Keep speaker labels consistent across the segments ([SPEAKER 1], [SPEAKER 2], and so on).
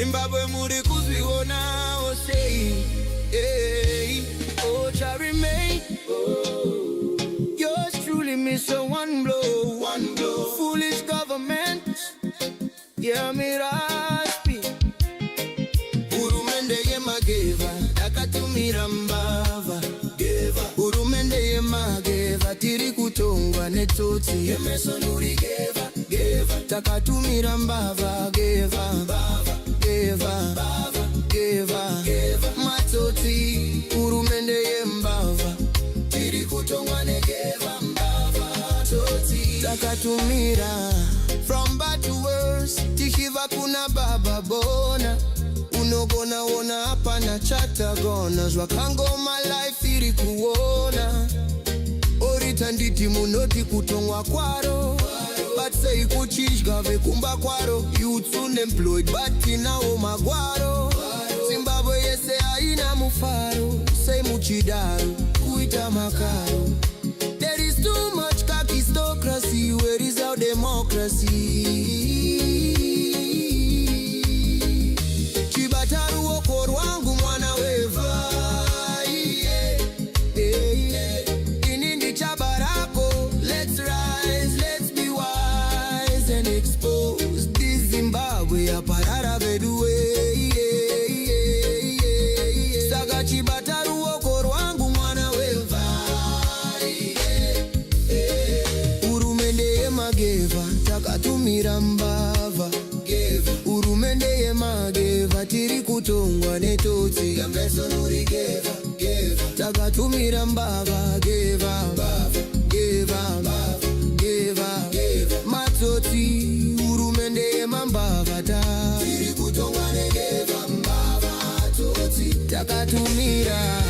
[SPEAKER 1] Zimbabwe muri kuzviona sei? Hey, oh, shall remain. Yours truly miss a one blow. Foolish government. Yeah, me raspi. Urumende ye mageva, akatumira mbava. Urumende ye mageva, tiri kutongwa netoti. Yemeso nuri geva, takatumira mbava, geva. Matoti, urumende ye mbava, tiri kutongwa negeva mbava. Toti, takatumira. From bad to worse, tishiva kuna baba bona. Unogona ona hapa na chata gona. Zwakango my life iri kuona. Oritanditi munoti kutongwa kwaro. But say kuchishga vekumba kwaro. Youths unemployed but inao magwaro. Zimbabwe yese aina mufaro. Say muchidaru, kuita makaro. There is too much kakistocracy. Where is our democracy? Chibataru okoro wangu mwana weva. Inindi chabarako. Let's rise, let's be wise and expose this Zimbabwe aparara bedue. Saga chibataru okoro wangu mwana weva. Mageva, takatumira mbava. Urumende ye mageva, tiri kutongwa netoti. Yemeso nuri geva, takatumira mbava. Geva. Matoti, urumende ye mambava ta. Tiri kutongwa negeva mbava. Toti, takatumira.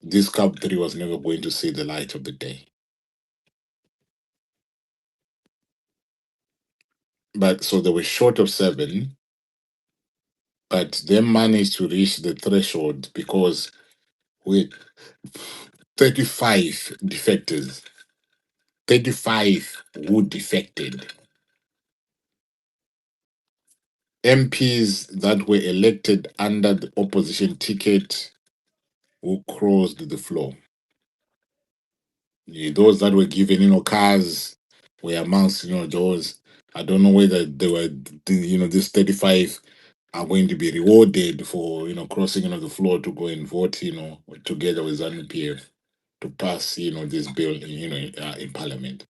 [SPEAKER 2] This CAB3 was never going to see the light of the day. But so they were short of 7, but they managed to reach the threshold because with 35 defectors, 35 who defected. MPs that were elected under the opposition ticket who crossed the floor. Those that were given, cars were amongst, those. I don't know whether they were, this 35 are going to be rewarded for, crossing, the floor to go and vote, together with ZANU-PF to pass, this bill, in Parliament.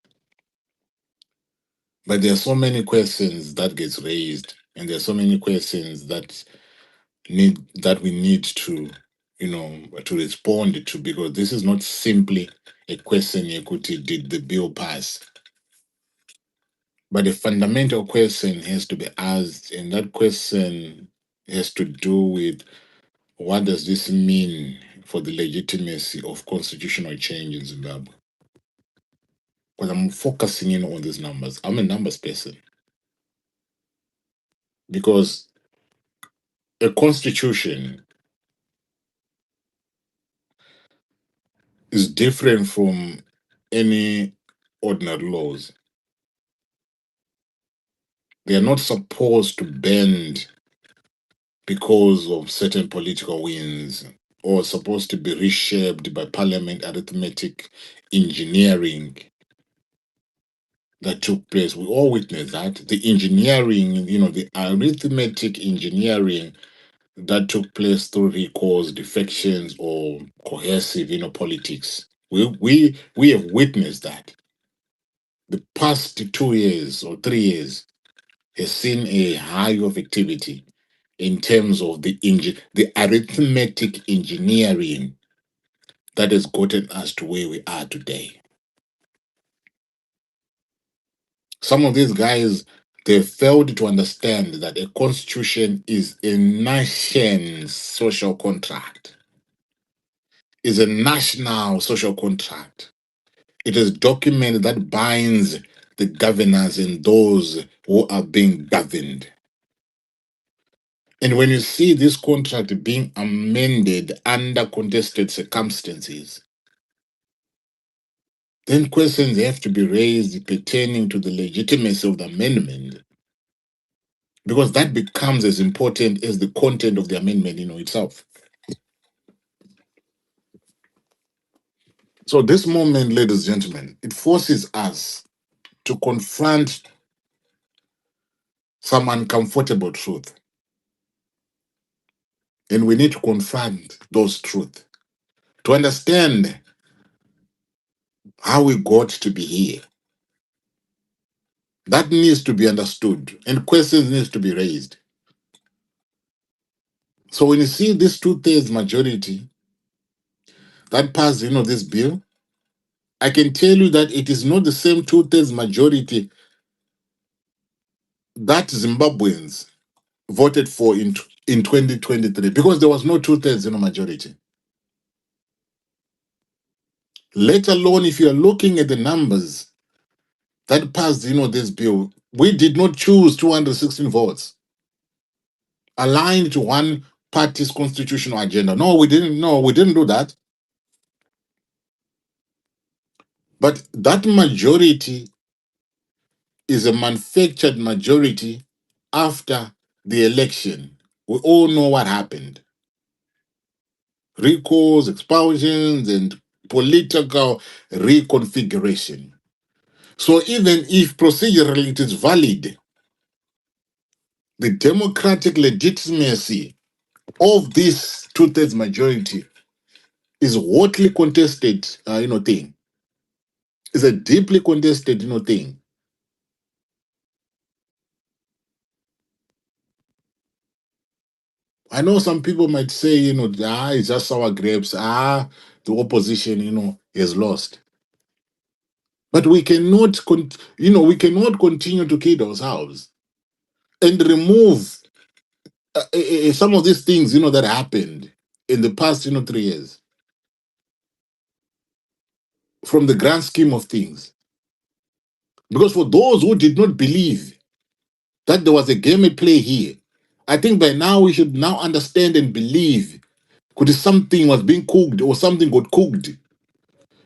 [SPEAKER 2] But there are so many questions that gets raised, and there are so many questions that we need to, to respond to, because this is not simply a question, did the bill pass? But the fundamental question has to be asked, and that question has to do with what does this mean for the legitimacy of constitutional change in Zimbabwe? Because I'm focusing in on these numbers. I'm a numbers person. Because a constitution is different from any ordinary laws. They are not supposed to bend because of certain political wins, or supposed to be reshaped by parliament arithmetic engineering that took place. We all witnessed that. The engineering, the arithmetic engineering that took place through recalls, defections, or cohesive, politics. We have witnessed that. The past 2 years or 3 years has seen a high of activity in terms of the arithmetic engineering that has gotten us to where we are today. Some of these guys, they failed to understand that a constitution is a nation's social contract, is a national social contract. It is a document that binds the governors and those who are being governed. And when you see this contract being amended under contested circumstances, then questions have to be raised pertaining to the legitimacy of the amendment, because that becomes as important as the content of the amendment itself. So this moment, ladies and gentlemen, it forces us to confront some uncomfortable truth. And we need to confront those truths to understand how we got to be here. That needs to be understood and questions needs to be raised. So when you see this two-thirds majority that passed, this bill, I can tell you that it is not the same two-thirds majority that Zimbabweans voted for in 2023, because there was no two-thirds majority. Let alone if you are looking at the numbers that passed, this bill, we did not choose 216 votes aligned to one party's constitutional agenda. No, we didn't. No, we didn't do that. But that majority is a manufactured majority after the election. We all know what happened. Recalls, expulsions, and political reconfiguration. So even if procedurally it is valid, the democratic legitimacy of this two-thirds majority is hotly contested, thing. It's a deeply contested, thing. I know some people might say, it's just sour grapes. The opposition, has lost. But we cannot, we cannot continue to kid ourselves and remove some of these things, that happened in the past, 3 years from the grand scheme of things. Because for those who did not believe that there was a game at play here, I think by now we should now understand and believe could something was being cooked or something got cooked,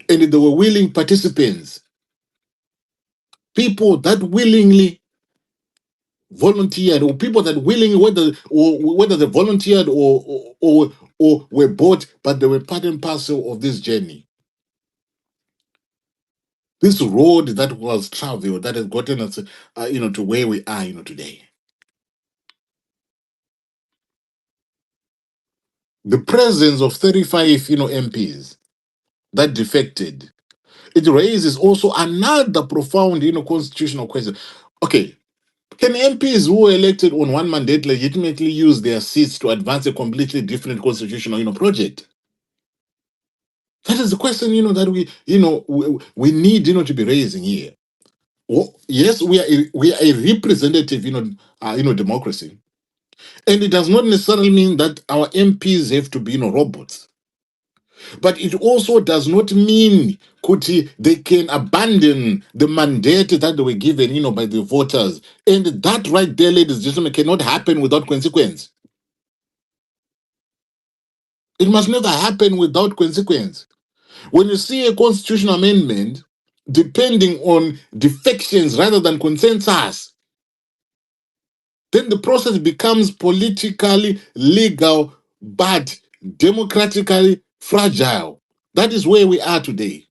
[SPEAKER 2] and there were willing participants, people that willingly volunteered, or people that willingly, whether they volunteered or were bought, but they were part and parcel of this journey. This road that was traveled, that has gotten us, to where we are, today. The presence of 35, MPs that defected, it raises also another profound, constitutional question. Okay, can MPs who were elected on one mandate legitimately use their seats to advance a completely different constitutional, project? That is the question, that we need, to be raising here. Well, yes, we are a representative, democracy, and it does not necessarily mean that our MPs have to be, robots. But it also does not mean they can abandon the mandate that they were given, by the voters. And that right there, ladies and gentlemen, cannot happen without consequence. It must never happen without consequence. When you see a constitutional amendment depending on defections rather than consensus, then the process becomes politically legal but democratically fragile. That is where we are today.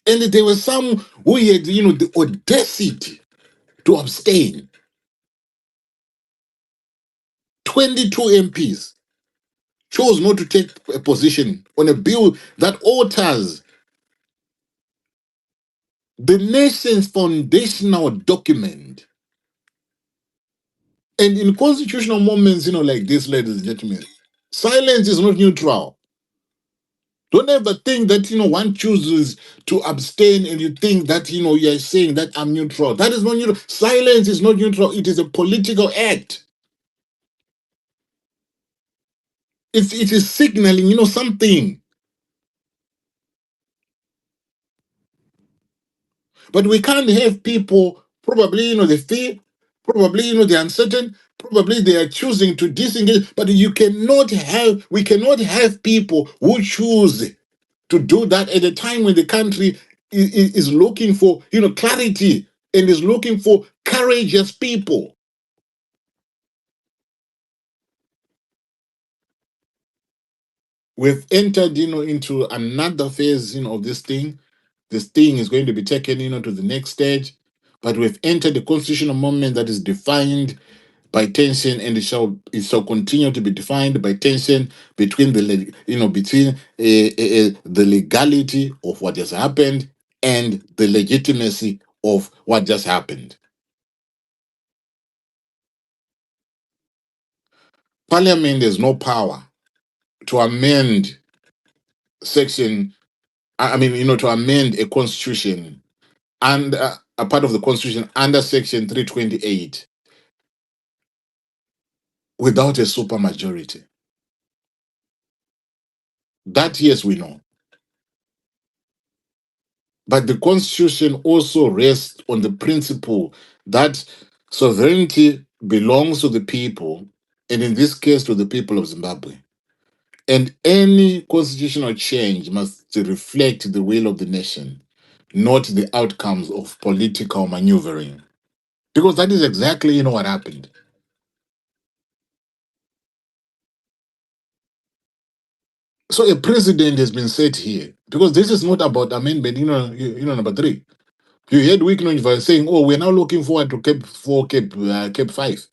[SPEAKER 2] And there were some who had, the audacity to abstain. 22 MPs chose not to take a position on a bill that alters the nation's foundational document. And in constitutional moments, like this, ladies and gentlemen, silence is not neutral. Don't ever think that, one chooses to abstain and you think that, you're saying that I'm neutral. That is not neutral. Silence is not neutral. It is a political act. It is signaling, something. But we can't have people, probably, they fear, probably, they're uncertain, probably they are choosing to disengage. But we cannot have people who choose to do that at a time when the country is looking for, clarity and is looking for courageous people. We've entered, into another phase, of this thing. This thing is going to be taken, to the next stage. But we've entered the constitutional moment that is defined by tension, and it shall continue to be defined by tension between the legality of what has happened and the legitimacy of what just happened. Parliament has no power to amend section. I mean, to amend a constitution and a part of the constitution under section 328 without a supermajority. That, yes, we know. But the constitution also rests on the principle that sovereignty belongs to the people, and in this case, to the people of Zimbabwe. And any constitutional change must reflect the will of the nation, not the outcomes of political maneuvering. Because that is exactly, what happened. So a precedent has been set here, because this is not about amendment, number 3. You heard Wicknell saying, "Oh, we're now looking forward to CAB 4, CAB 5,"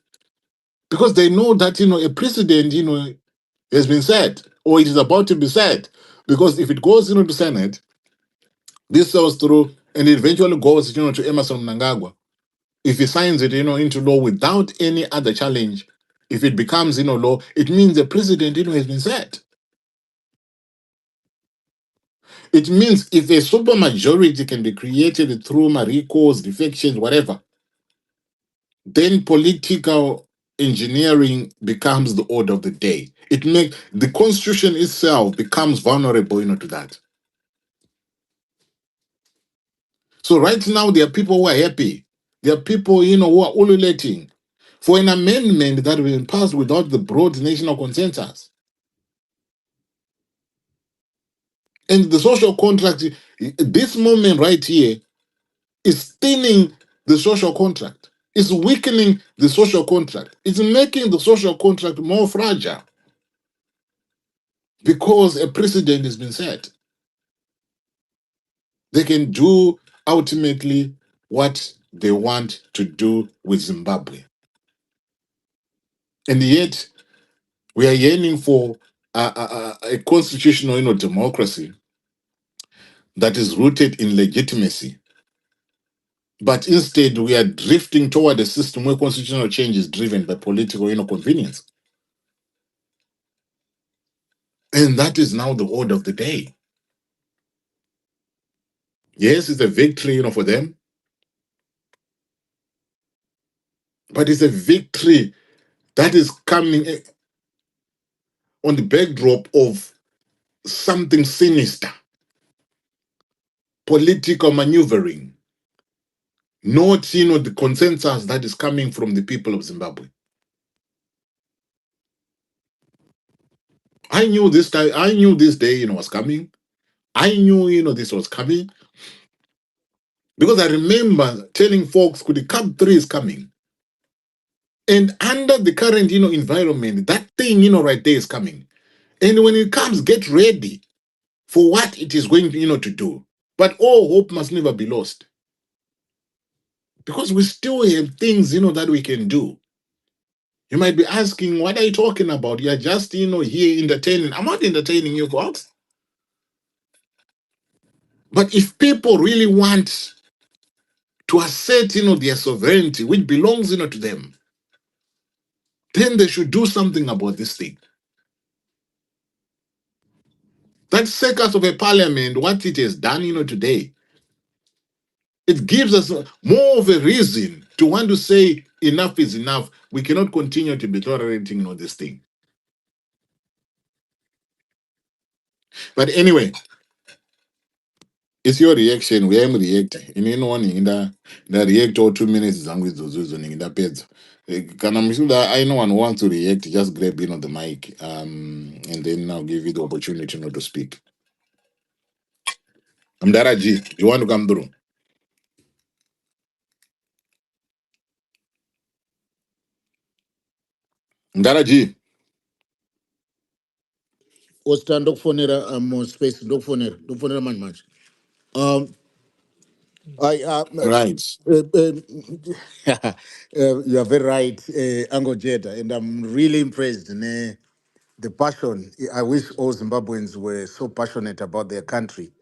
[SPEAKER 2] because they know that a precedent has been set, or it is about to be set. Because if it goes to Senate, this goes through, and it eventually goes to Emerson Mnangagwa. If he signs it into law without any other challenge, if it becomes law, it means the precedent has been set. It means if a supermajority can be created through recalls, defections, whatever, then political engineering becomes the order of the day. It makes the constitution itself becomes vulnerable, to that. So right now there are people who are happy. There are people, who are ululating for an amendment that will be passed without the broad national consensus. And the social contract, this moment right here, is thinning the social contract. It's weakening the social contract. It's making the social contract more fragile because a precedent has been set. They can do ultimately what they want to do with Zimbabwe. And yet, we are yearning for a constitutional democracy that is rooted in legitimacy. But instead, we are drifting toward a system where constitutional change is driven by political convenience. And that is now the order of the day. Yes, it's a victory, for them, but it's a victory that is coming on the backdrop of something sinister, political maneuvering, not the consensus that is coming from the people of Zimbabwe. I knew this time. I knew this day, was coming. I knew, this was coming because I remember telling folks, "Could the CAB 3 is coming," and under the current, environment, that thing, right there is coming. And when it comes, get ready for what it is going, to do. But all hope must never be lost because we still have things, that we can do. You might be asking, what are you talking about? You're just, here entertaining. I'm not entertaining you, folks. But if people really want to assert, their sovereignty, which belongs, to them, then they should do something about this thing. That circus of a parliament, what it has done, today, it gives us more of a reason to want to say enough is enough. We cannot continue to be tolerating, this thing. But anyway, it's your reaction. We am reacting. In any one in the react or 2 minutes language those in the page. Can I'm sure that I know one wants to react, just grab in on the mic, and then I'll give you the opportunity to speak. Mdaraji, you want to come through? Mdaraji.
[SPEAKER 3] Osta ndokufonera mo space ndokufonera manje manje. Um I
[SPEAKER 2] Right.
[SPEAKER 3] you are very right, Uncle Jeda, and I'm really impressed. The passion. I wish all Zimbabweans were so passionate about their country.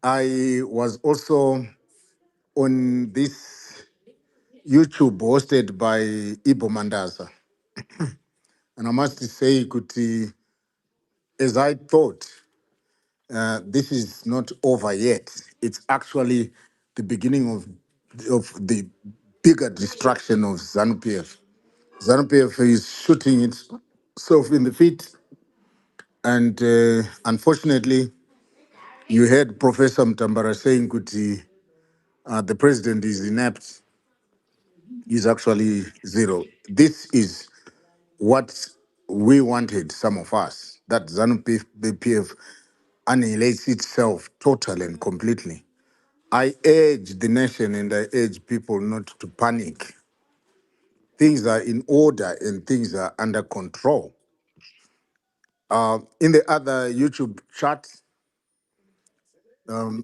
[SPEAKER 3] I was also on this YouTube hosted by Ibo Mandaza, and I must say, Kuti, as I thought. This is not over yet. It's actually the beginning of the bigger destruction of ZANU-PF. ZANU-PF is shooting itself in the feet, and unfortunately, you heard Professor Mtambara saying Kuti, the president is inept, is actually zero. This is what we wanted, some of us, that ZANU-PF annihilates itself totally and completely. I urge the nation and I urge people not to panic. Things are in order and things are under control. In the other YouTube chat,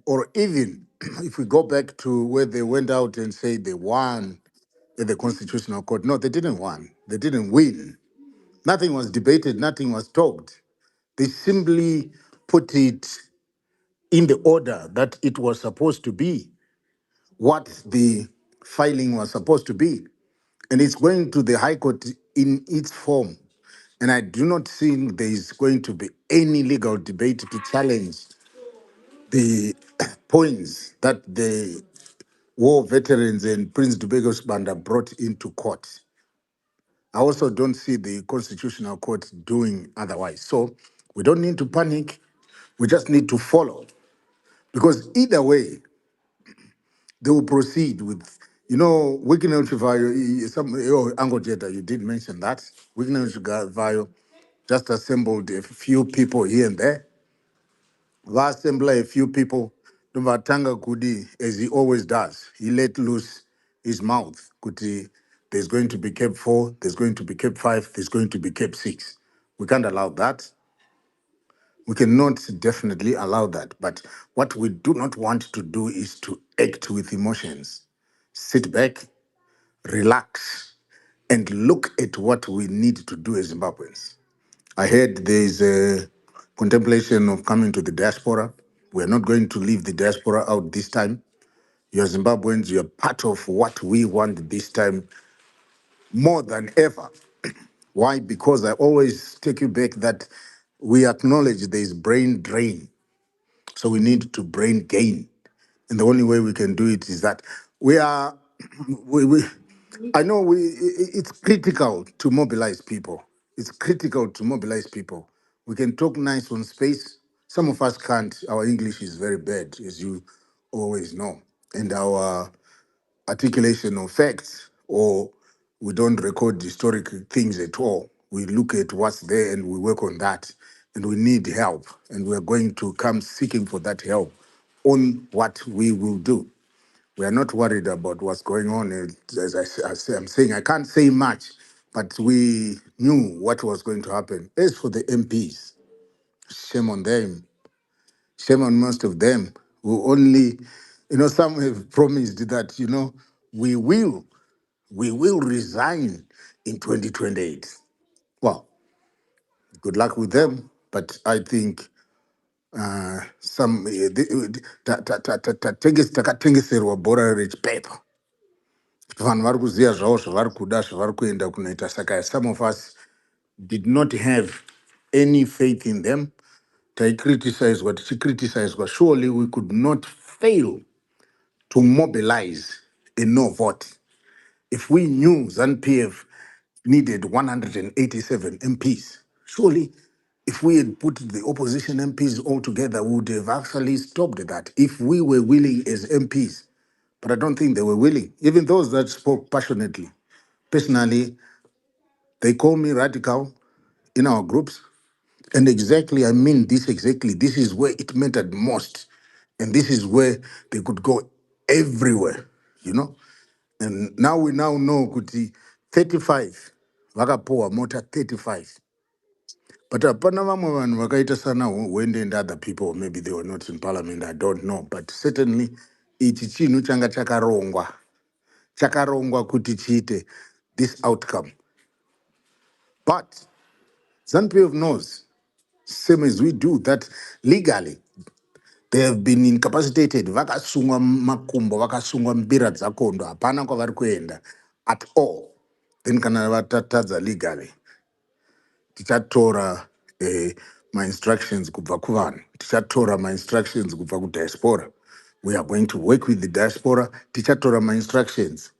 [SPEAKER 3] or even if we go back to where they went out and said they won at the Constitutional Court, no, they didn't win. They didn't win. Nothing was debated, nothing was talked. They simply put it in the order that it was supposed to be, what the filing was supposed to be. And it's going to the High Court in its form. And I do not think there is going to be any legal debate to challenge the points that the war veterans and Prince Dubego's Banda brought into court. I also don't see the Constitutional Court doing otherwise. So we don't need to panic. We just need to follow. Because either way, they will proceed with, Wickenow Chivayo, Ango Jetta, you did mention that. Wickenow Chivayo just assembled a few people here and there. Va assemble a few people. Tanga Kudi, as he always does, he let loose his mouth. Kuti, there's going to be CAB 4, there's going to be CAB 5, there's going to be CAB 6. We can't allow that. We cannot definitely allow that. But what we do not want to do is to act with emotions. Sit back, relax, and look at what we need to do as Zimbabweans. I heard there is a contemplation of coming to the diaspora. We're not going to leave the diaspora out this time. You're Zimbabweans, you're part of what we want this time more than ever. Why? Because I always take you back that we acknowledge there is brain drain. So we need to brain gain. And the only way we can do it is that we are, we I know it's critical to mobilize people. It's critical to mobilize people. We can talk nice on space. Some of us can't. Our English is very bad, as you always know. And our articulation of facts, or we don't record historic things at all. We look at what's there and we work on that. And we need help. And we're going to come seeking for that help on what we will do. We are not worried about what's going on. As I'm saying, I can't say much, but we knew what was going to happen. As for the MPs, shame on them. Shame on most of them who only, some have promised that, we will resign in 2028. Well, good luck with them, but I think takatengeserwa bhora rechipepa. Vanhu vari kuziva zvavo zvavari kuda zvavari kuenda kunoita. Saka some of us did not have any faith in them. criticized, surely we could not fail to mobilize a no vote. If we knew ZANU-PF needed 187 MPs, surely if we had put the opposition MPs all together, we would have actually stopped that if we were willing as MPs. But I don't think they were willing. Even those that spoke passionately. Personally, they call me radical in our groups. And exactly, I mean this exactly. This is where it mattered most. And this is where they could go everywhere, you know? And now we now know kuti 35 vakapowa mota 35. But hapana vamwe vanhu vakaita sana Wende and other people, maybe they were not in parliament, I don't know. But certainly ichi chinhu changa chakarongwa kuti chiite this outcome. But ZANU-PF knows, same as we do, that legally they have been incapacitated. Vakasungwa makumbo, vakasungwa mbira dzakondo, hapana kwavari kuenda at all. Then kana vatatadza legally, tichatora my instructions kubva kuvanhu, tichatora my instructions kubva kudiaspora. We are going to work with the diaspora, tichatora my instructions.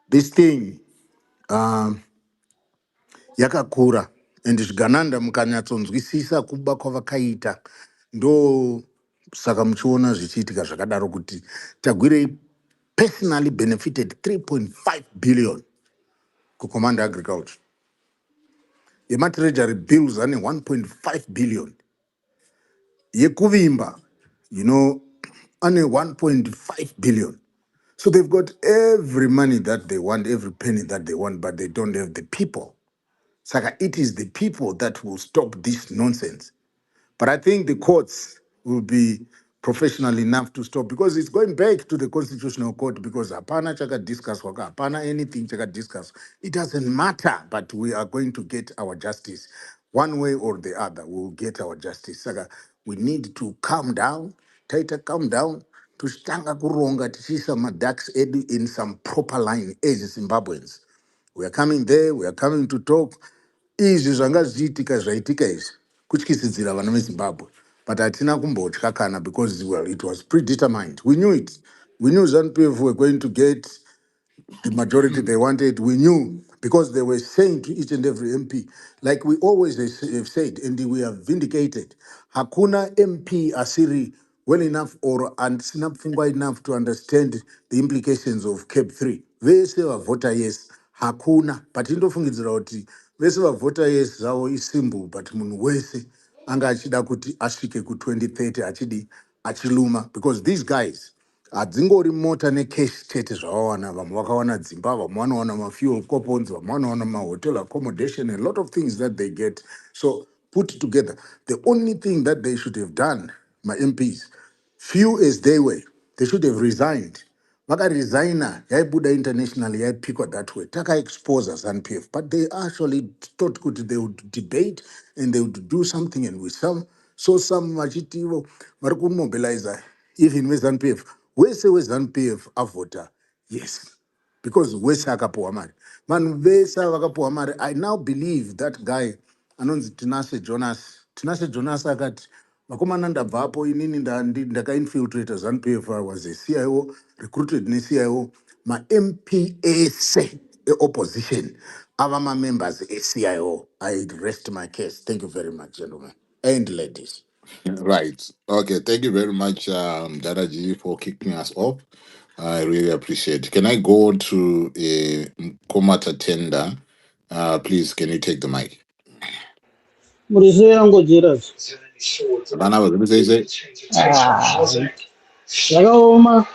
[SPEAKER 3] This thing yakakura, and zvigananda mukanyatsonzwisisa kuba kwavakaita, ndo saka muchiona zvichiitika zvakadaro kuti Tagwire personally benefited 3.5 billion kucommand agriculture. Treasury bills ane 1.5 billion. Yekuvimba, ane 1.5 billion. So they've got every money that they want, every penny that they want, but they don't have the people. Saka, it is the people that will stop this nonsense. But I think the courts will be professional enough to stop, because it's going back to the Constitutional Court, because hapana chaka discuss waka, hapana anything chaka discuss. It doesn't matter, but we are going to get our justice. One way or the other, we will get our justice. Saka, we need to calm down, Taita calm down, to stanga kuronga, tichisa madax edu in some proper line as Zimbabweans. We are coming there, we are coming to talk. Izvi zvanga zviitika zvaitika izvi kutyisidzira vana veZimbabwe, but hatina kumbotya kana, because well, it was predetermined. We knew it. We knew ZANU-PF were going to get the majority they wanted. We knew, because they were saying to each and every MP, like we always have said, and we have vindicated, hakuna MP asiri well enough or sina pfungwa enough to understand the implications of CAB3. Vese vavhota yes, hakuna. But indofungidzira kuti vese vavhota yes zvavo isimple, but munhu wese anga achida kuti asvike ku2030 achiluma, because these guys hadzingori mota necash chete zvavawana. Vamwe vakawana dzimba, vamwe vanowana mafuel coupons, vamwe vanowana mahotel accommodation, a lot of things that they get. So put together, the only thing that they should have done, my MPs, few as they were, they should have resigned. Vakaresigna, yaibuda internationally, yaipikwa that way. Taka-expose ZANU-PF, but they actually thought kuti they would debate and they would do something, and with some, so some vachitivo vari kumobilize even veZANU-PF. Wese weZANU-PF avhota yes, because wese akapuwa mari. Vanhu vese vakapuwa mari. I now believe that guy anonzi Tinashe Jonas akati, vakomana ndabvapo inini ndakainfiltrata ZANU-PF. I was a CIO, recruited ne-CIO. Ma-MP ese e-opposition ava ma-members e-CIO. I rest my case. Thank you very much, gentlemen and ladies.
[SPEAKER 2] Right. Okay. Thank you very much, Dadaji, for kicking us off. I really appreciate it. Can I go to Komata Tender? Please, can you take the mic?
[SPEAKER 4] Murizo yangu Gerard.
[SPEAKER 2] Rana, what did you say?
[SPEAKER 4] Zvakaoma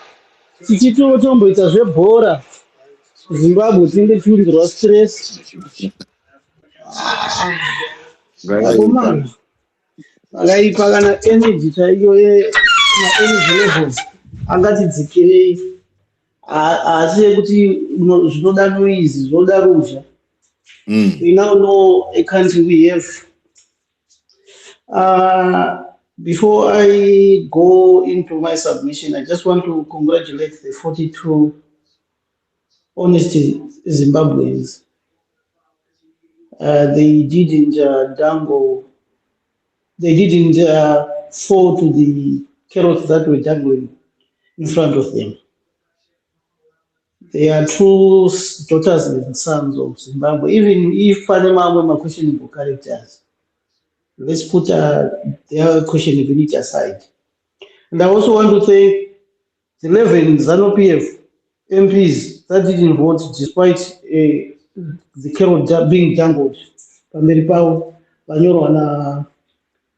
[SPEAKER 4] tichitotomboita zvebhora Zimbabwe tinenge tichiunzirwa stress. Vakomana vakaipa kana energy chaiyo energy levels angatidzikirei, asi yekuti zvinoda noise, zvinoda ruzha. We now know a country we have. Before I go into my submission, I just want to congratulate the 42 honest Zimbabweans. They didn't dangle they didn't fall to the carrots that were dangling in front of them. They are true daughters and sons of Zimbabwe. Even if Panama are questionable characters, let's put their questionability aside. And I also want to thank the 11 ZANU-PF MPs that didn't vote despite the carrot being dangled. Pamberi Pau, Banyorwana,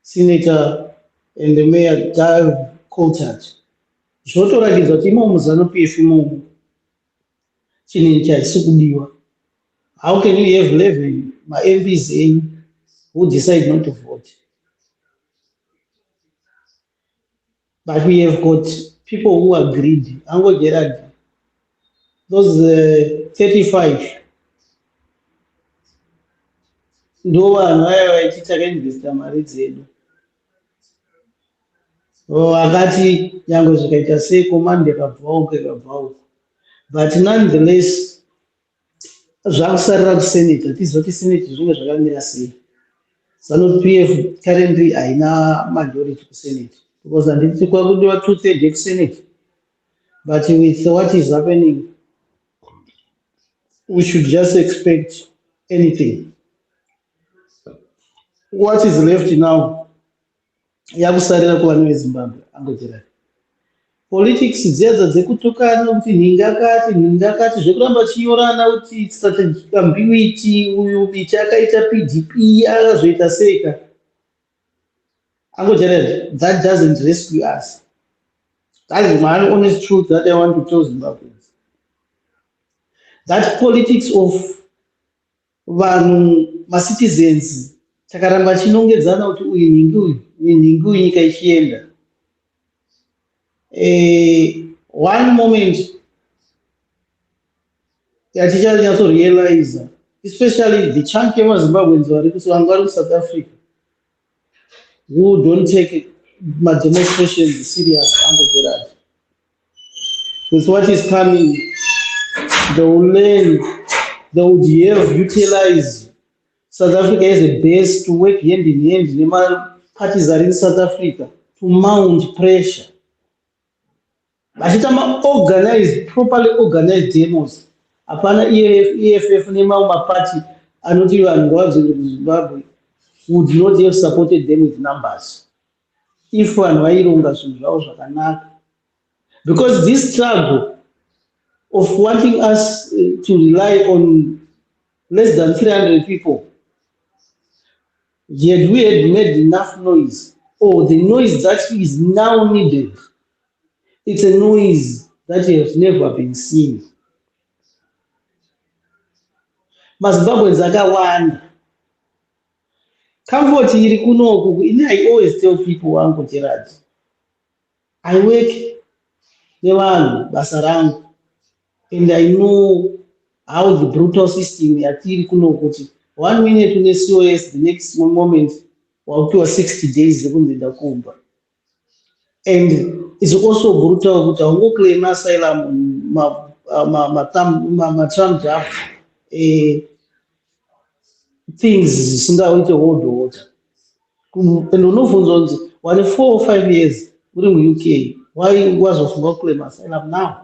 [SPEAKER 4] Senator, and the Mayor Dive Coulthard. Zvotoratidza kuti imomo ZANU-PF imomo chinhu chasi kudiwa. How can you have 11 my MPs who decide not to vote? But we have got people who are greedy. Ango Gerard, those 35 ndo vanhu vaya vaichitsvaka investa mari dzedu vakati nyange zvikaita sei komandi yakabvauka ikabvauka, but nonetheless zvakusarira kusenate. Hatizoti senate zvinge zvakamira sei. ZANU-PF currently haina majority kusenate because handiti kwakudiwa 2/3 ekusenate, but with what is happening we should just expect anything. What is left now yakusarira kuvanhu vezimbabwe angotirari politics dzedza dzekutukana kuti nhingakati zvekuramba chinyorana kuti strategic ambiguity uyu bichi akaita PDP akazoita seka angotirari. That doesn't rescue us. That is my honest truth that I want to tell Zimbabweans. That politics of vanhu macitizens takaramba chinongedzana kuti uyu nhingi uyu nyika ichienda. One moment yatichanyatsorealiza, especially the chunk yemazimbabweans vari South Africa who don't take my demonstrations serious, with what is coming, they will learn, they would have utilized South Africa as a base to work hand in hand with parties are in South Africa to mount pressure. But organized, properly organized demos. Apana EFF nema party anoti vanhu vabve Zimbabwe would not have supported them with numbers if vanhu vaironga zvinhu zvavo zvakanaka. Because this struggle of wanting us to rely on less than 300 people, yet we had made enough noise, or the noise that is now needed, it's a noise that has never been seen. Mazimbabweans akawanda. Comfort iri kunoku, I always tell people wangu Gerard, I work nevanhu basa rangu, and I know how the brutal system yatiri kunoku kuti 1 minute une COS, the next moment wakupiwa 60 days zekunzenda kumba. And it's also brutal kuti haungoclaim asylum ma-Trump draft things zisingaite world order. And unobvunza kunzi wane 4 or 5 years uri mu-UK, why wazofunga kuclaim asylum now?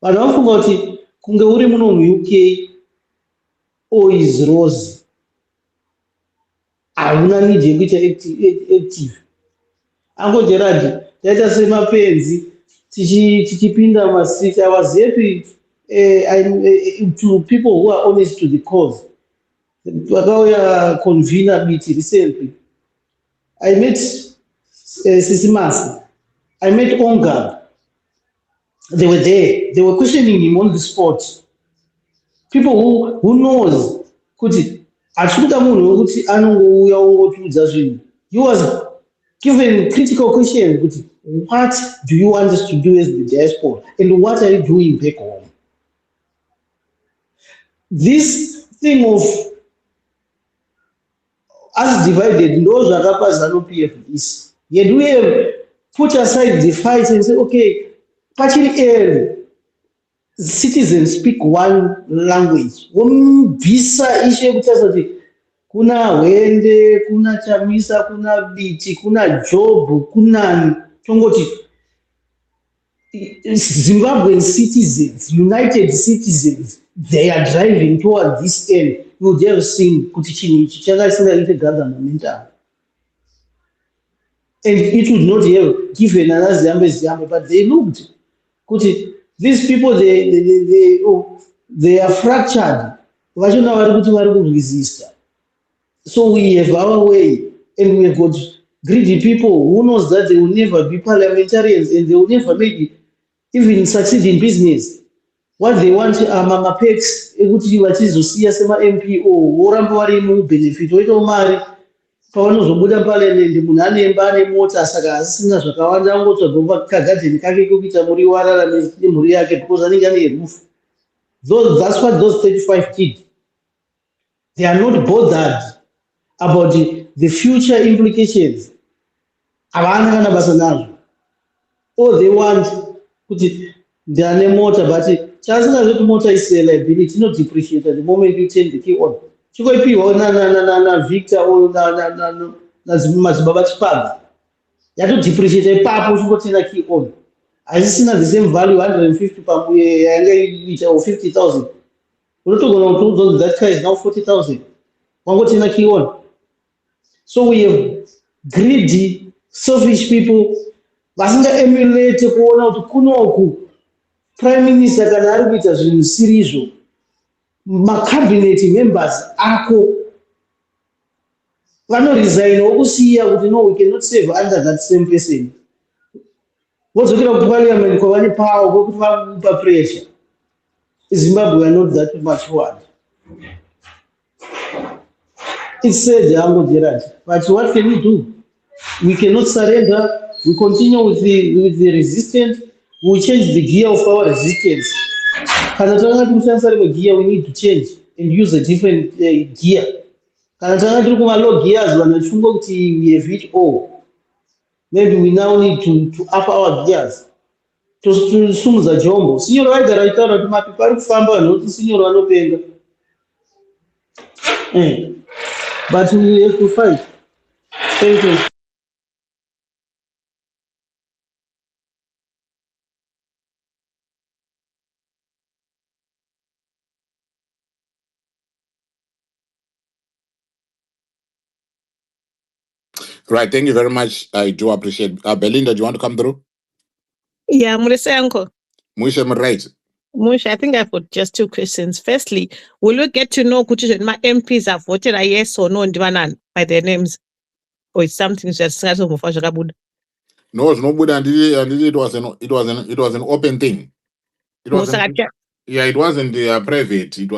[SPEAKER 4] Vanhu vanofunga kuti kunge uri muno mu-UK all is rose, hauna need yekuita active. Ango Gerard, taita semapenzi tichipinda mastreet. I was happy to people who are honest to the cause. Wakauya convener biti recently. I met Sisimasi. I met Onga. They were there. They were questioning him on the spot. People who knows kuti achikuta munhu wekuti anongouya ongotiudza zvinhu. He was given critical questions. What do you want us to do as the diaspora? And what are you doing back home? This thing of us divided, those are ZANU-PF this. Yet we have put aside the fight and say, okay, particularly citizens speak one language. Visa issue kuna Hwende, kuna Chamisa, kuna Biti, kuna Job, kuna tongoti Zimbabwean citizens, United citizens, they are driving toward this end. You would have seen kuti chinhu ichi chakasingaite governmental. And it would not have given another Zimbabwe, but they looked. Kuti these people, they are fractured. Vachona vari kuti vari kuresista. So we have our way, and we have got greedy people who knows that they will never be parliamentarians and they will never maybe even succeed in business. What they want are mama pets, ekuti vachizosiya sema-MP voramba vari mubenefit voitawo mari pavanozobuda parliament munhu anemba ane mota saka asisina zvakawanda angotsvaga kagadheni kake kokuita muriwo ararame nemhuri yake because anenge ane roof. That's what those 35 did. They are not bothered about the future implications. Havana kana basa nazvo. All they want kuti ndane mota, but chasingazve kuti mota is a liability, ino depreciate the moment you change the key on. Chikoipiwa na Victor oyo madzibaba Chipaga. Yato depreciate ipapo uchingotenga key on. Asisina the same value 150 pamuye yanga iita 50,000. Unotogona kuti that car is now 40,000. Wangotenga key on. So we have greedy, selfish people. Vasinga emulate kuona kuti kunoku prime minister kana ari kuita zvinhu sirizvo, macabinet members ako vanoresign wokusiya kuti no, we cannot save under that same person. Vodzokera kuparliament kwavane power kwokuti vamupa pressure. Zimbabwe are not that much forward. It's said, Gerard, but what can we do? We cannot surrender. We continue with the resistance. We change the gear of our resistance. Gear, we need to change and use a different gear. Low gears, we have it all. Maybe we now need to up our gears. To sum the jumbo. Senior rider, I thought of my people famba, not senior Anopenga. But we have to fight. Thank you.
[SPEAKER 2] Right, thank you very much. I do appreciate. Belinda, do you want to come through?
[SPEAKER 5] Yeah, Murese uncle.
[SPEAKER 2] Musha, right.
[SPEAKER 5] Musha, I think I've got just two questions. Firstly, will we get to know kuti my MPs have voted a yes or no by their names? Or it's something just
[SPEAKER 2] No, it's no good, and it was an open thing. It wasn't. Yeah, it wasn't private. It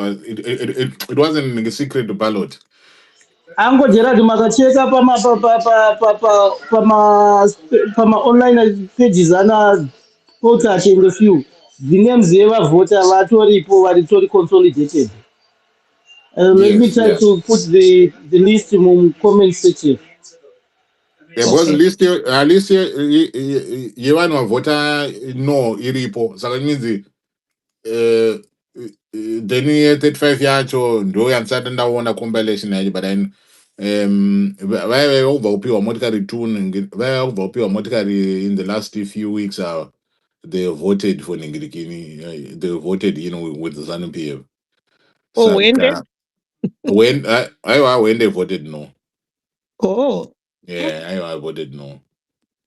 [SPEAKER 2] wasn't a secret ballot.
[SPEAKER 4] Ango Gerard makacheka pama online pages ana quote a few. The names they ever voted are consolidated. Let me try to put the list in comment section.
[SPEAKER 2] There was list you want to vote no iripo. So that means then 35 yacho ndo yansata ndaona compilation yacho, but then why over motikari tune why over motikari in the last few weeks they voted for Ningirikini. They voted, with the ZANU PF.
[SPEAKER 5] So when
[SPEAKER 2] they voted no.
[SPEAKER 5] Oh.
[SPEAKER 2] Yeah, I voted no.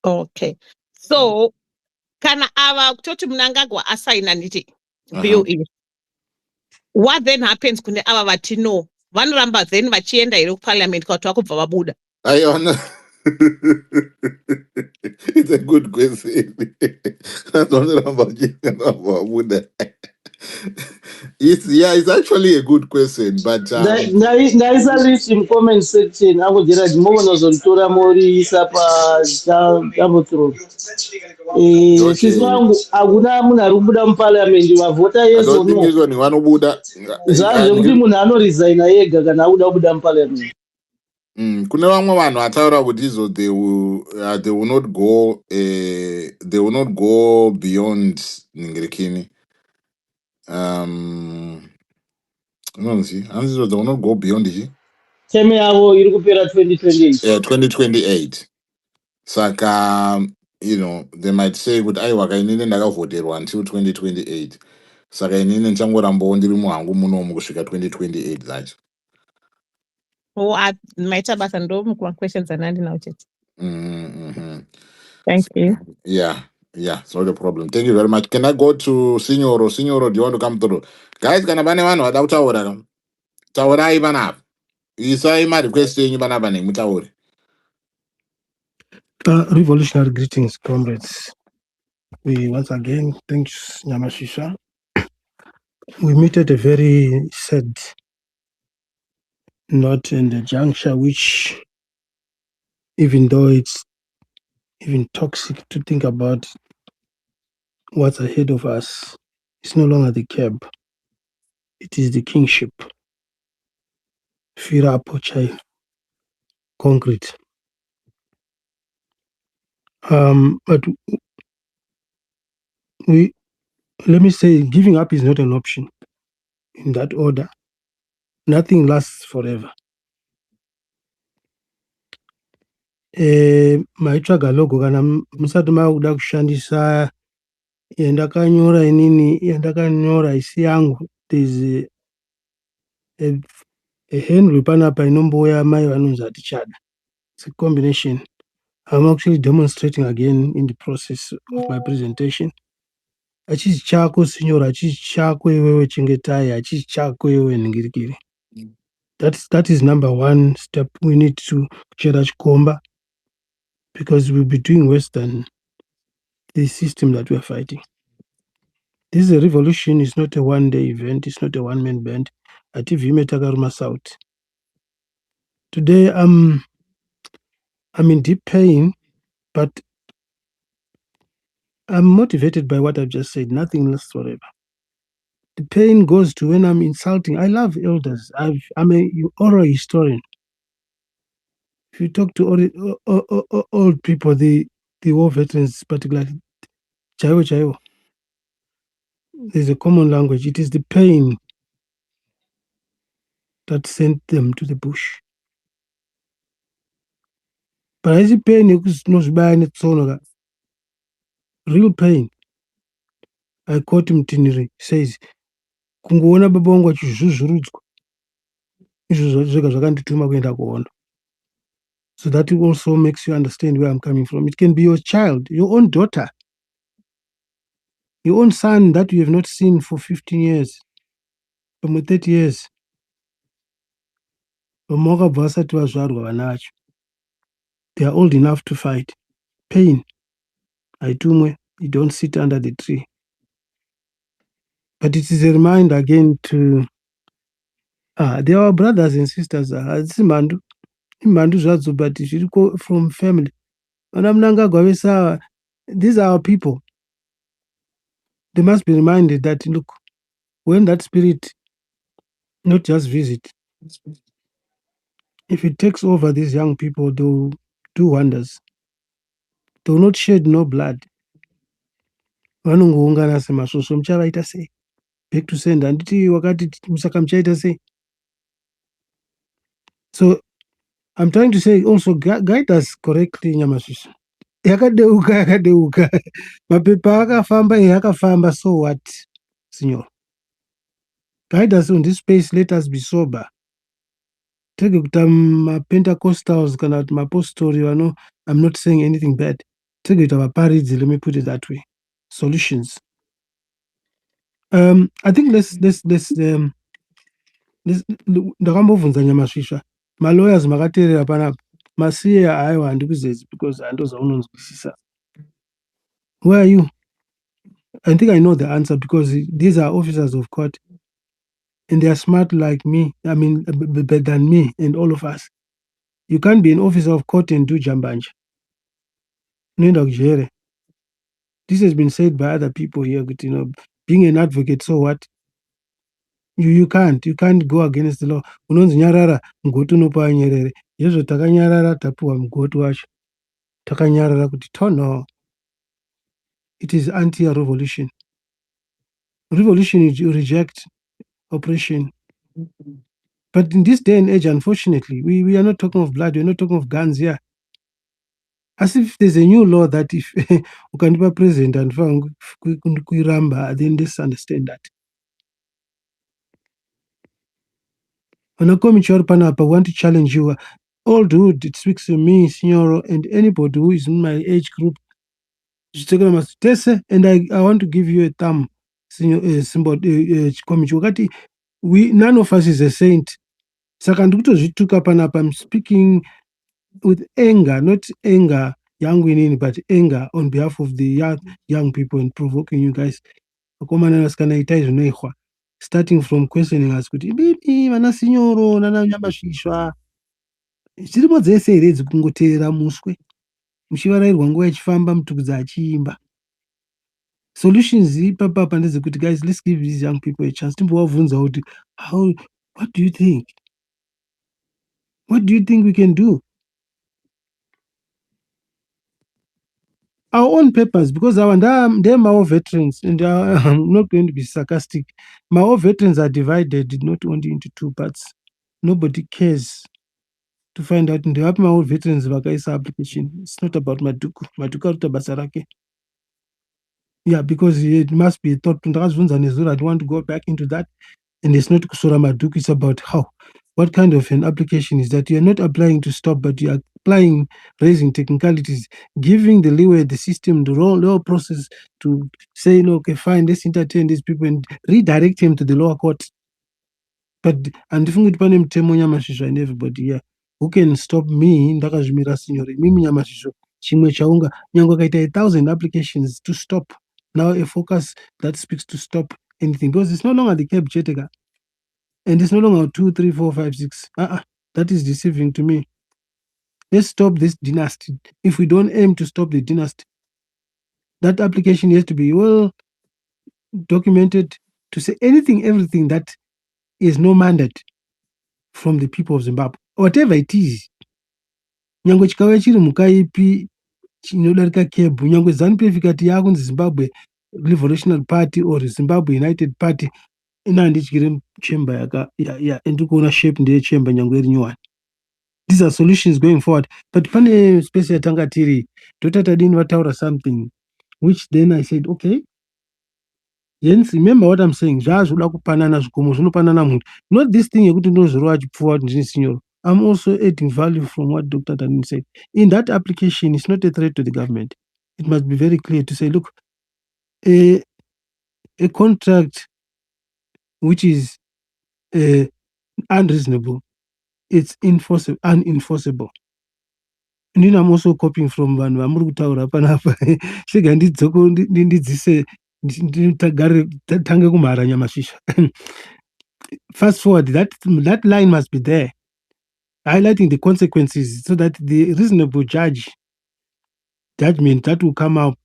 [SPEAKER 5] Okay. So kana ava kutoti Mnangagwa assign anditi bill is. What then happens kune ava vati no? Vanoramba then vachienda here kuparliament kwati vakubva vabuda.
[SPEAKER 2] It's a good question. It's actually a good question, but
[SPEAKER 4] there is a list in comment section. I will get a moment on Tora Mori Sapa Dabotro. Aguna Muna Rubuda Parliament, you have voted yes or no. Munano resign a Gagana Parliament.
[SPEAKER 2] Kune vamwe vanhu vataura kuti izvo they will not go beyond Ningirikini. They will not go beyond it.
[SPEAKER 4] Term yavo iri kupera 2028.
[SPEAKER 2] 2028. Saka, they might say kuti aiwa kainini ndakavhoterwa until 2028. Saka inini ndichangorambawo ndiri muhangu munomu kusvika 2028 dzacho.
[SPEAKER 5] Maita basa ndo questions andinawo chete.
[SPEAKER 2] Thank
[SPEAKER 5] you.
[SPEAKER 2] Yeah, it's not a problem. Thank you very much. Can I go to Signoro? Signoro, do you want to come through? Guys, kana pane vanhu vada kutaura? Taurai panapa. Isai ma-request yenyu panapa nemutaure.
[SPEAKER 6] Revolutionary greetings, comrades. We once again, thanks Nyamashisha. We meet at a very sad note in the juncture, which, even though it's even toxic to think about what's ahead of us, it's no longer the CAB. It is the kingship. Fira Pochai, concrete. But let me say, giving up is not an option. In that order, nothing lasts forever. Maitsvaga logo kana musati makuda kushandisa yandakanyora inini yandakanyora isi yangu. There's a Henry panapa inombouya mai vanonzi hatichada. It's a combination. I'm actually demonstrating again in the process of my presentation. Hachisi chako sinyora, hachisi chako iwewe chengetai, hachisi chako iwewe ningirikiri. That is number one step we need to chera chikomba, because we'll be doing worse than the system that we are fighting. This is a revolution. It's not a one-day event. It's not a one-man band. Ativime takaruma South. Today, I'm in deep pain, but I'm motivated by what I've just said. Nothing lasts forever. The pain goes to when I'm insulting. I love elders. I'm a oral historian. If you talk to old people, the war veterans particularly, chayo, there's a common language. It is the pain that sent them to the bush. But I see pain, real pain. I quote him Tiniri, says, kungoona baba wangu achizvuzvurudzwa izvo zvega zvakandituma kuenda kuhondo. So that also makes you understand where I'm coming from. It can be your child, your own daughter, your own son that you have not seen for 15 years, for 30 years. They are old enough to fight. Pain. You don't sit under the tree. But it is a reminder again to they are our brothers and sisters. It's Mandu Zwazo, but if you go from family. These are our people. They must be reminded that, look, when that spirit not just visit, if it takes over these young people, they will do wonders. They will not shed no blood. Vanongoungana semasvosvo muchavaita sei? Back to send. Handiti wakati musaka muchaita sei? So I'm trying to say also guide us correctly, Nyamasvisva. Yakadeuka. Mapepa akafamba, so what, Signor? Guide us on this space, let us be sober. Take Pentecostals, Apostori, I'm not saying anything bad. Take it our parades, let me put it that way. Solutions. I think let's ndakambobvunza Nyamasvisva. Ma-lawyers makateerera panapa. Masiye aiwa handikuzezi because handozvaunonzwisisa. Where are you? I think I know the answer because these are officers of court and they are smart like me. I mean, better than me and all of us. You can't be an officer of court and do jambanja. This has been said by other people here, but, being an advocate, so what? You can't go against the law. Unonzi nyarara mgoti unopa nyerere. Yezvo takanyarara tapuwa mgoti wacho. Takanyarara kuti tono. It is. Revolution is you reject oppression. But in this day and age, unfortunately, we are not talking of blood, we're not talking of guns here. As if there's a new law that if you can be president and kuiramba, then just understand that. When I come to Panapa, I want to challenge you. All dude, it speaks to me, Signor, and anybody who is in my age group. And I want to give you a thumb, symbol, we none of us is a saint. Saka ndikutozvituka panapa, I'm speaking with anger, not anger, young winning, but anger on behalf of the young people and provoking you guys. Starting from questioning us, bibi vana sinyoro nana nyamashishwa zvirimo dzese here dzekungoteerera muswe muchivarairwa nguva ichifamba mutukudzi achiimba. Solutions ipapapa ndedzekuti guys, let's give these young people a chance. Timbovabvunza kuti what do you think? What do you think we can do? Our own papers, because they're my veterans, and I'm not going to be sarcastic. My own veterans are divided not only into two parts. Nobody cares to find out. My own veterans vakaisa application. It's not about Maduku. Maduku aruta basa rake. Yeah, because it must be thought. I don't want to go back into that. And it's not Kusura Maduku. It's about what kind of an application is that? You're not applying to stop, but you're applying, raising technicalities, giving the leeway, the system, the law process to say, no, okay, fine, let's entertain these people and redirect him to the lower court. But I'm different and everybody here who can stop me, ndakazvimira signore, mimi nyamashisho, chimwe chaunga, nyangwe kaita 1,000 applications to stop. Now a focus that speaks to stop anything, because it's no longer the CAB3. And it's no longer 2, 3, 4, 5, 6. That is deceiving to me. Let's stop this dynasty. If we don't aim to stop the dynasty, that application has to be well documented to say anything, everything that is no mandate from the people of Zimbabwe, whatever it is. Nyangwe chikauya chiri mukaipi chinodarika CAB, nyangwe ZANU-PF ikati yakunzi Zimbabwe Revolutionary Party or Zimbabwe United Party, ina ndichikiri chamber ndiri kuona shape ndeye chamber nyangwe iri nyowani. These are solutions going forward. But pane space yatanga tiri totadini vataura something which then I said, okay, yes, remember what I'm saying. Zvaazvoda kupanana zvikomo zvinopanana munhu. Not this thing yekuti ndozorova achipfuwa kuti ndini signor. I'm also adding value from what Dr. Tanin said. In that application, it's not a threat to the government. It must be very clear to say, look, a contract which is unreasonable, it's unenforceable. And I'm also copying from vanhu vamuri kutaura panapa. Shega ndidzoko ndidzise tange kumhara nyamashisha. Fast forward, that line must be there, highlighting the consequences so that the reasonable judgment that will come out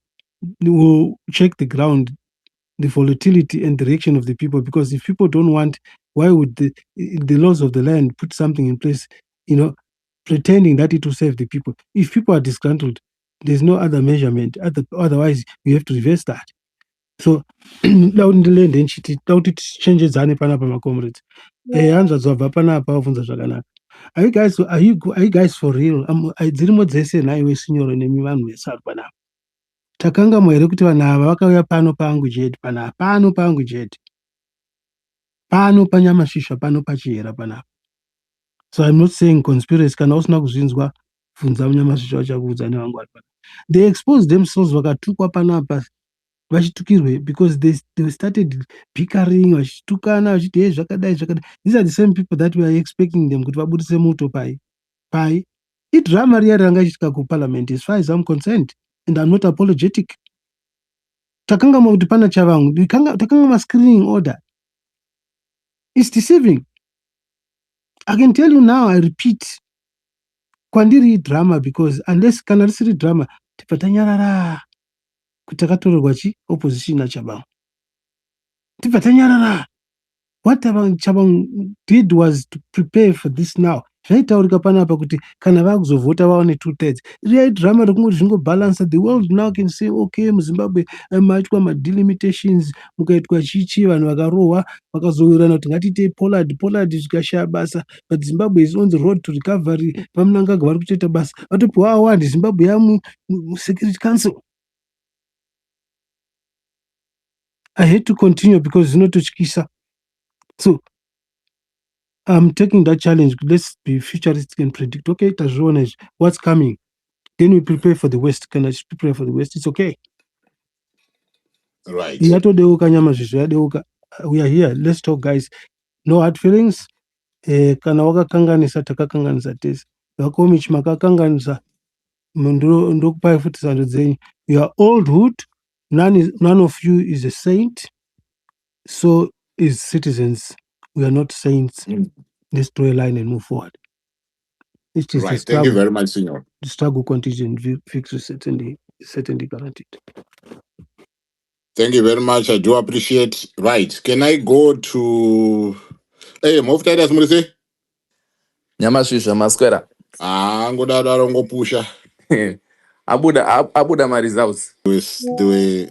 [SPEAKER 6] will check the ground, the volatility and the reaction of the people. Because if people don't want, why would the laws of the land put something in place, pretending that it will save the people? If people are disgruntled, there's no other measurement. Otherwise, we have to reverse that. So, land and shit, it changes panapa, my comrades. Are you guys for real? Dzirimo dzese naiwe signoro nemi vanhu vesari panapa. Takangamwa here kuti vanhu ava vakauya pano pangu chete panapa, pano pangu chete. Pano panyamashisha, pano pachihera panapa. So I'm not saying conspiracy, kana usina kuzvinzwa bvunza munyamashisha vachakuudza nevangu vari panapa. They exposed themselves vakatukwa panapa vachitukirwe because they started bickering, vachitukana, vachiti zvakadai zvakadai. These are the same people that we are expecting them kuti vabudise muto pai. Idrama riya ranga ichitika kuparliament, as far as I'm concerned, and I'm not apologetic. Takangama kuti pana chavangu, takangama screening order. It's deceiving. I can tell you now, I repeat, kwandiri drama, because unless kana risiri drama, tipatanyarara kutakatorerwa opposition na chabangu. Tipatanyarara. What Chabang did was to prepare for this now. zvaitaurika panapa kuti kana vakuzovhota vaone 2/3 riyai drama rekungoti zvingobhalansa. The world now can say okay, muzimbabwe maitwa madelimitations, mukaitwa chichi, vanhu vakarohwa vakazowirirana kuti ngatiitei pollard zvikashaya basa, but Zimbabwe is on the road to recovery. Pamunangagwa vari kutoita basa, vatopiwa award, Zimbabwe Security Council. I hate to continue because zvinototyisa. So I'm taking that challenge. Let's be futuristic and predict. Okay, tazviona izvi, what's coming? Then we prepare for the West. Can I prepare for the West? It's okay.
[SPEAKER 2] Right.
[SPEAKER 6] Yatodeuka nyama zvezvo yadeuka. We are here. Let's talk, guys. No hard feelings. Kana wakakanganisa takakanganisa tese. Vakomichi makakanganisa. Ndokupai futi sando dzenyu. You are old hood. None of you is a saint. So is citizens. We are not saints. Let's draw a line and move forward. It is
[SPEAKER 2] Right.
[SPEAKER 6] the struggle.
[SPEAKER 2] Thank you very much, Senor.
[SPEAKER 6] The struggle contingent fixes certainly guaranteed.
[SPEAKER 2] Thank you very much. I do appreciate. Right. Can I go to... Hey, Mofta, somebody say?
[SPEAKER 7] Nyamashisha masquera.
[SPEAKER 2] Ngodaro ngopusha.
[SPEAKER 7] Abuda my results.
[SPEAKER 2] There were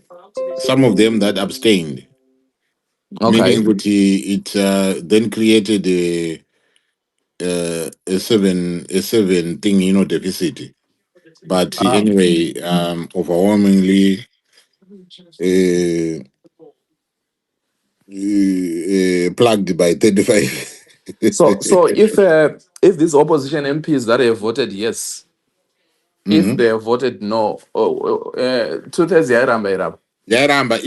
[SPEAKER 2] some of them that abstained.
[SPEAKER 7] Okay.
[SPEAKER 2] Meaning that it then created a seven thing, deficit. But anyway, overwhelmingly plugged by 35.
[SPEAKER 7] So if these opposition MPs that have voted yes, if they have voted no, 2/3 yairamba.
[SPEAKER 2] Yairamba,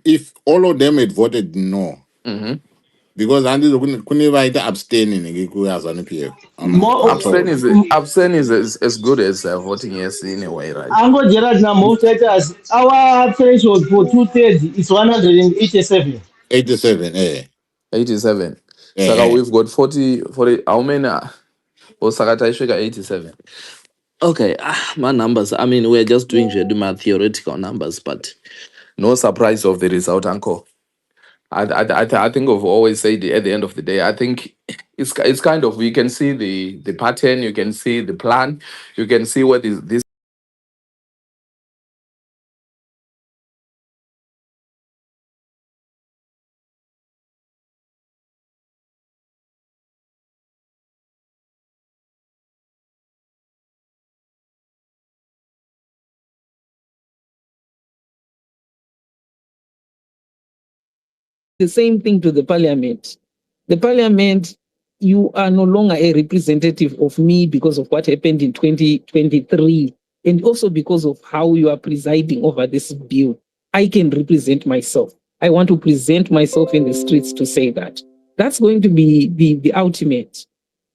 [SPEAKER 2] if all of them had voted no, because kune vaita abstaining kuyaZANU PF.
[SPEAKER 7] Abstain is as good as voting yes in a way, right?
[SPEAKER 4] Ango Gerard now most letters. Our threshold for 2/3 is 187.
[SPEAKER 2] 87,
[SPEAKER 7] 87. So we've got 40. How many? Osakata Ishika 87. Okay, my numbers. I mean, we're just doing my theoretical numbers, but no surprise of the result, Uncle. I think I've always said at the end of the day, I think it's kind of, you can see the pattern, you can see the plan, you can see what is this.
[SPEAKER 8] The same thing to the parliament. The parliament, you are no longer a representative of me because of what happened in 2023, and also because of how you are presiding over this bill. I can represent myself. I want to present myself in the streets to say that. That's going to be the ultimate.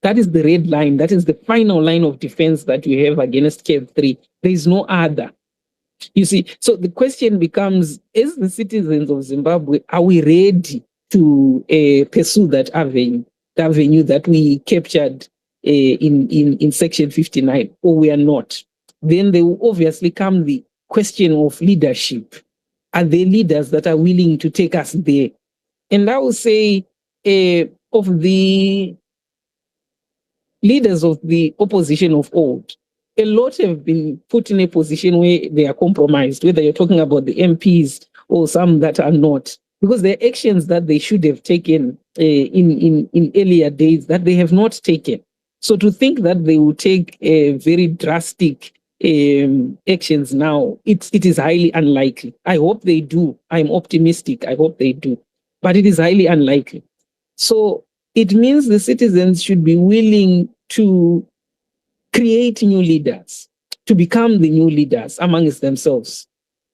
[SPEAKER 8] That is the red line. That is the final line of defense that you have against CAB3. There is no other. You see, so the question becomes, as the citizens of Zimbabwe, are we ready to pursue that avenue, the avenue that we captured in Section 59, or we are not? Then there will obviously come the question of leadership. Are there leaders that are willing to take us there? And I will say, of the leaders of the opposition of old, a lot have been put in a position where they are compromised, whether you're talking about the MPs or some that are not, because there are actions that they should have taken in earlier days that they have not taken. So to think that they will take very drastic actions now, it is highly unlikely. I hope they do. I'm optimistic. I hope they do. But it is highly unlikely. So it means the citizens should be willing to create new leaders, to become the new leaders amongst themselves.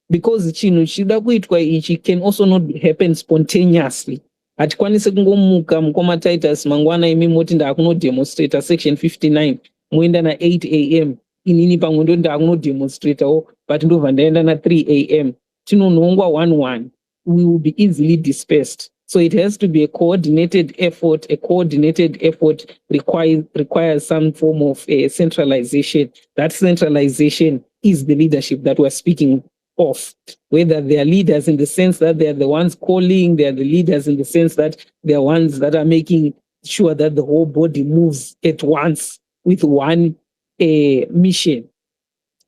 [SPEAKER 8] Because it can also not happen spontaneously. Hatikwanisi kungomuka mukoma Titus mangwana imi moti ndakunodemonstrata Section 59 muenda na 8 am inini pamwe ndo ndakunodemonstratawo but ndobva ndaenda na 3 am tinonhongwa 1-1. We will be easily dispersed. So it has to be a coordinated effort. A coordinated effort requires some form of centralization. That centralization is the leadership that we're speaking of. Whether they are leaders in the sense that they are the ones calling, they are the leaders in the sense that they are ones that are making sure that the whole body moves at once with one mission,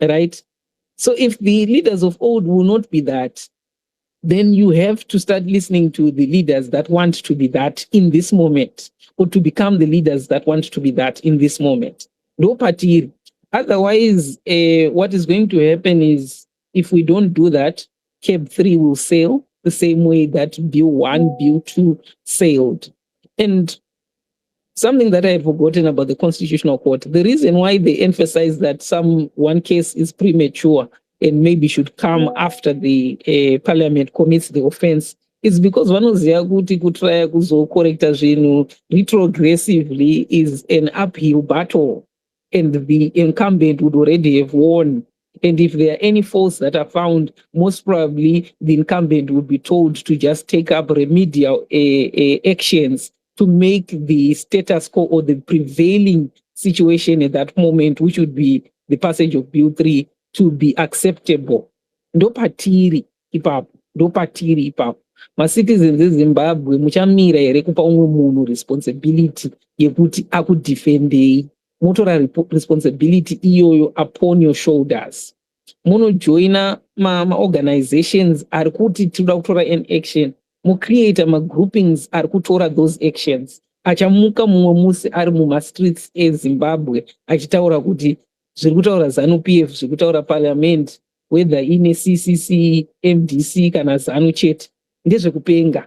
[SPEAKER 8] right? So if the leaders of old will not be that, then you have to start listening to the leaders that want to be that in this moment, or to become the leaders that want to be that in this moment. No party. Otherwise, what is going to happen is if we don't do that, CAB3 will sail the same way that Bill 1, Bill 2 sailed. And something that I had forgotten about the Constitutional Court, the reason why they emphasize that one case is premature and maybe should come after the parliament commits the offense is because vanoziva kuti kutraya kuzokorekta zvinhu retrogressively is an uphill battle, and the incumbent would already have won. And if there are any faults that are found, most probably the incumbent would be told to just take up remedial actions to make the status quo or the prevailing situation at that moment, which would be the passage of Bill 3, to be acceptable. Ndopatiri ipapo, ndopatiri ipapo. Ma-citizens eZimbabwe muchamira here kupa umwe munhu responsibility yekuti akudefendei. Motora responsibility iyoyo upon your shoulders. Munojoina ma-organizations ari kuti tinoda kutora an action. Mucreate ma-groupings ari kutora those actions. Achamuka mumwe musi ari muma-streets eZimbabwe achitaura kuti zviri kutaura ZANU-PF, zviri kutaura parliament, whether ine CCC, MDC kana ZANU chete, ndezvekupenga.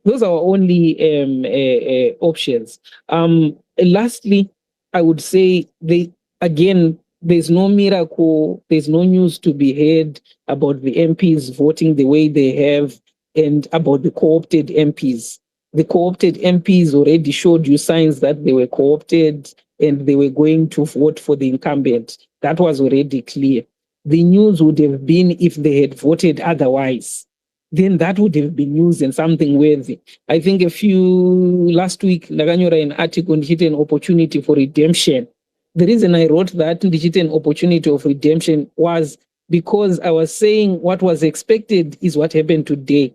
[SPEAKER 8] Those are our only options. Lastly, I would say there's no miracle, there's no news to be heard about the MPs voting the way they have and about the co-opted MPs. The co-opted MPs already showed you signs that they were co-opted and they were going to vote for the incumbent. That was already clear. The news would have been if they had voted otherwise. Then that would have been news and something worthy. I think last week, Ndakanyora an article ndichite an opportunity for redemption. The reason I wrote that ndichite an opportunity of redemption was because I was saying what was expected is what happened today.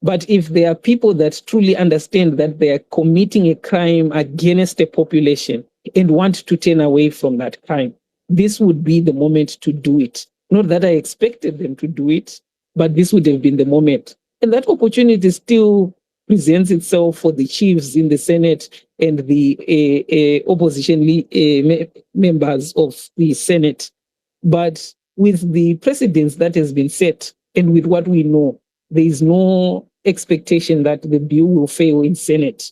[SPEAKER 8] But if there are people that truly understand that they are committing a crime against a population and want to turn away from that crime, this would be the moment to do it. Not that I expected them to do it, but this would have been the moment. And that opportunity still presents itself for the chiefs in the Senate and the opposition members of the Senate. But with the precedence that has been set and with what we know, there is no expectation that the bill will fail in Senate.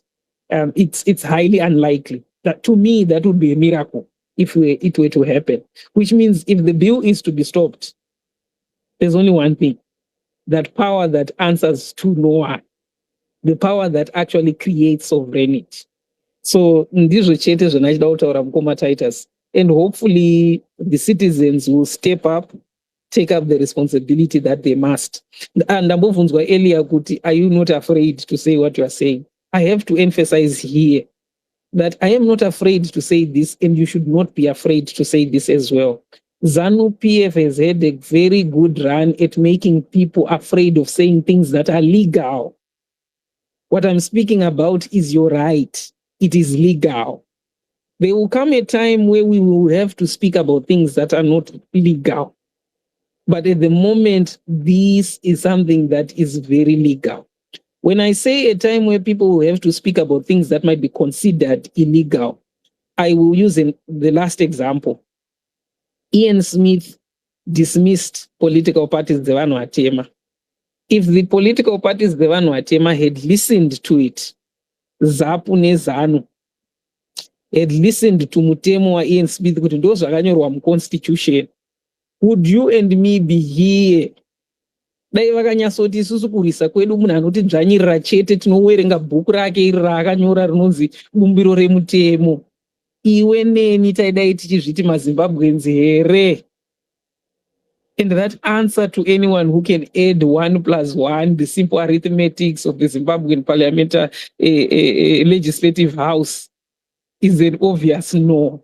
[SPEAKER 8] It's highly unlikely. That, to me, that would be a miracle if it were to happen. Which means if the bill is to be stopped, there's only one thing: that power that answers to no one, the power that actually creates sovereignty. So ndizvo chete zvandachida kutaura mukoma Titus, and hopefully the citizens will step up, take up the responsibility that they must. And ndambobvunzwa earlier kuti, are you not afraid to say what you are saying? I have to emphasize here that I am not afraid to say this, and you should not be afraid to say this as well. ZANU-PF has had a very good run at making people afraid of saying things that are legal. What I'm speaking about is your right. It is legal. There will come a time where we will have to speak about things that are not legal. But at the moment, this is something that is very legal. When I say a time where people will have to speak about things that might be considered illegal, I will use the last example. Ian Smith dismissed political parties Devano Atema. If the political parties Devano Atema had listened to it, ZAPU neZANU had listened to mutemo wa Ian Smith kuti ndo zvakanyorwa muConstitution, would you and me be here? Dai vakanyatsoti isusu kurisa kwedu munhu anoti dzvanyirira chete tinowerenga bhuku rake iri raakanyora rinonzi bumbiro remutemo, iwe neni taidai tichizviti maZimbabweans here? And that answer to anyone who can add 1 + 1, the simple arithmetics of the Zimbabwean parliamentary legislative house, is an obvious no.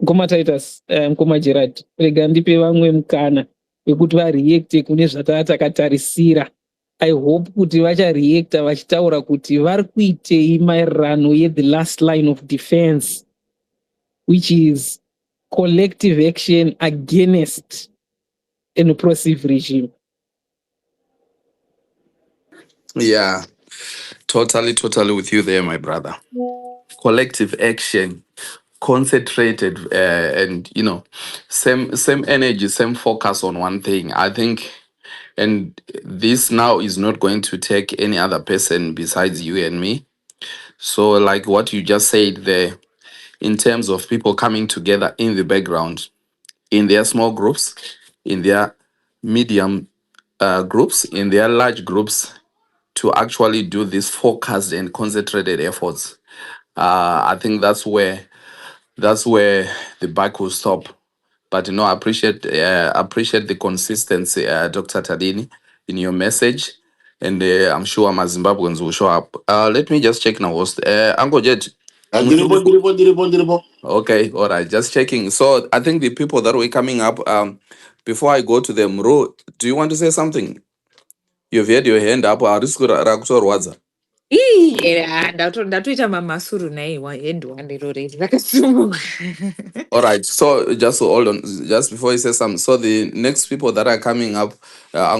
[SPEAKER 8] Mukoma Titus, Mukoma Gerard, rega ndipe vamwe mukana wekuti vareacte kune zvatakatarisira I hope kuti vachareacta vachitaura kuti vari kuitei maererano the last line of defense, which is collective action against an oppressive regime.
[SPEAKER 7] Yeah, totally with you there, my brother. Collective action, concentrated, and same energy, same focus on one thing. I think, and this now is not going to take any other person besides you and me. So, like what you just said there, in terms of people coming together in the background, in their small groups, in their medium groups, in their large groups, to actually do these focused and concentrated efforts. I think that's where the buck will stop. But I appreciate the consistency, Dr. Tadini, in your message, and I'm sure my Zimbabweans will show up. Let me just check now. Uncle Jet. Okay, all right, just checking. So I think the people that were coming up, before I go to them, Ro, do you want to say something? You've had your hand up.
[SPEAKER 9] Ndatoita mamasuru naiwa endwandirore rakasimuka.
[SPEAKER 7] All right, so just hold on, just before you say something. So the next people that are coming up,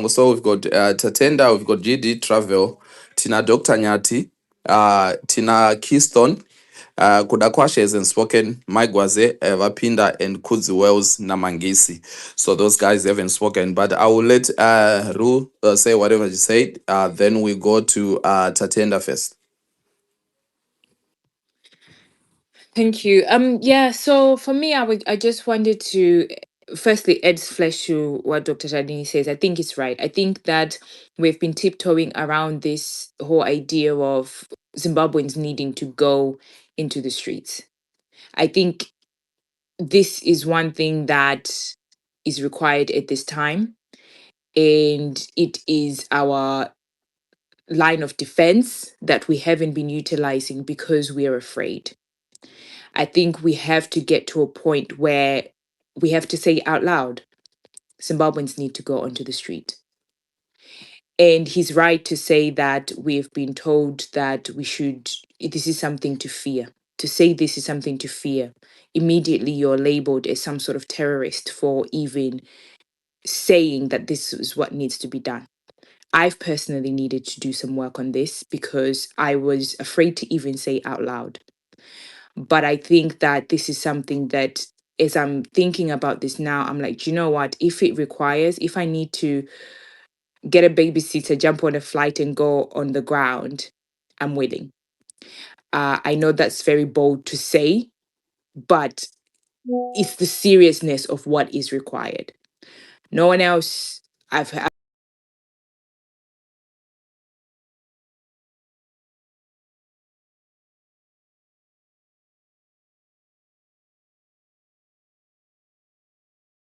[SPEAKER 7] so we've got Tatenda, we've got GD Travel, Tina Dr. Nyati, Tina Keystone, Kudakwashe hasn't spoken, Mike Gwaze, Vapinda, and Kudzi Wells Namangisi. So those guys haven't spoken, but I will let Ru say whatever she said. Then we go to Tatenda first.
[SPEAKER 9] Thank you. Yeah, so for me, I just wanted to firstly add flesh to what Dr. Tadini says. I think it's right. I think that we've been tiptoeing around this whole idea of Zimbabweans needing to go into the streets. I think this is one thing that is required at this time, and it is our line of defense that we haven't been utilizing because we are afraid. I think we have to get to a point where we have to say out loud, Zimbabweans need to go onto the street. And he's right to say that we've been told that this is something to fear. To say this is something to fear, immediately you're labeled as some sort of terrorist for even saying that this is what needs to be done. I've personally needed to do some work on this because I was afraid to even say out loud. But I think that this is something that, as I'm thinking about this now, I'm like, do you know what? If I need to get a babysitter, jump on a flight and go on the ground, I'm willing. I know that's very bold to say, but it's the seriousness of what is required. No one else, I've